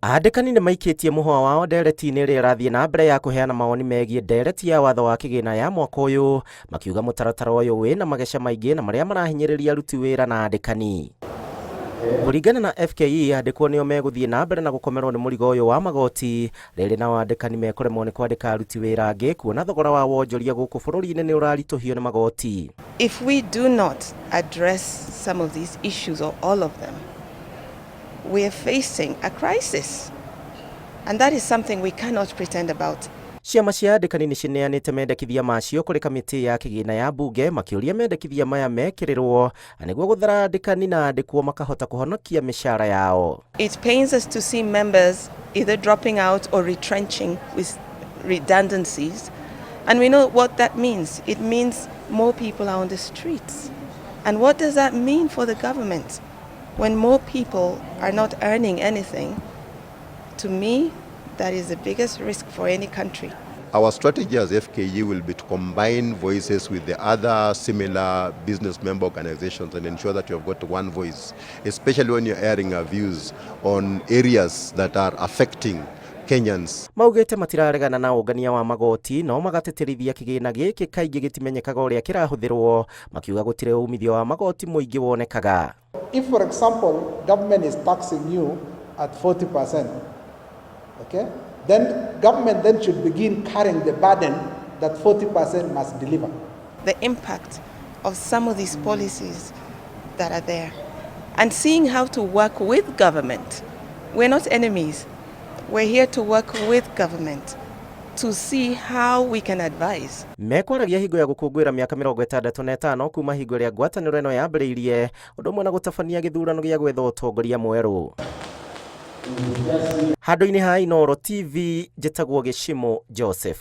Andĩkani nĩ maikitie mũhwa wao ndereti-inĩ ĩrĩa ĩrathiĩ na mbere ya kũheana mawoni megiĩ ndereti ya watho wa kĩgĩna ya mwaka ũyũ, makiuga mũtaratara ũyũ wĩna mageca maingĩ na marĩa marahinyĩrĩria aruti wĩra na andĩkani. Kũringana na FKE, andĩkwo nĩo megũthiĩ na mbere na gũkomerwo nĩ mũrigo ũyũ wa magoti, rĩrĩ nao andĩkani mekũremwo nĩ kwandĩka aruti wĩra angĩ, kuona thogora wa wonjoria gũkũ bũrũri-inĩ nĩ ũraritũhio nĩ magoti. If we do not address some of these issues or all of them, we are facing a crisis, and that is something we cannot pretend about. Ciama cia andĩkani nĩ cineanĩte mendekithia macio kũrĩ kamĩtĩ ya kĩgĩna ya mbunge, makĩũria mendekithia maya mekĩrĩrwo nĩguo gũthara andĩkani na andĩkwo makahota kũhonokia mĩcara yao. It pains us to see members either dropping out or retrenching with redundancies, and we know what that means. It means more people are on the streets. And what does that mean for the government? When more people are not earning anything, to me, that is the biggest risk for any country. Our strategy as FKE will be to combine voices with the other similar business member organizations and ensure that you have got one voice, especially when you're airing our views on areas that are affecting Kenyans. Maugĩte matiraregana na ũngania wa magoti, no magateterithia kĩgĩna gĩkĩ kaingĩ gĩtimenyekaga ũrĩa kĩrahũthĩrwo, makiuga gũtirĩ umithio wa magoti mũingĩ wonekaga. If, for example, government is taxing you at 40%, okay, then government then should begin carrying the burden that 40% must deliver. The impact of some of these policies that are there, and seeing how to work with government. We're not enemies. We're here to work with government to see how we can advise. Mekwaragia hingo ya gũkũngũĩra mĩaka 65 kuma hingo ĩrĩa ngwatanĩro ĩno yambĩrĩirie, ũndũ ũmwe na gũtabania gĩthurano gĩa gwetha ũtongoria mwerũ. Handũ-inĩ ha Inooro TV, njĩtagwo Gĩchimo Joseph.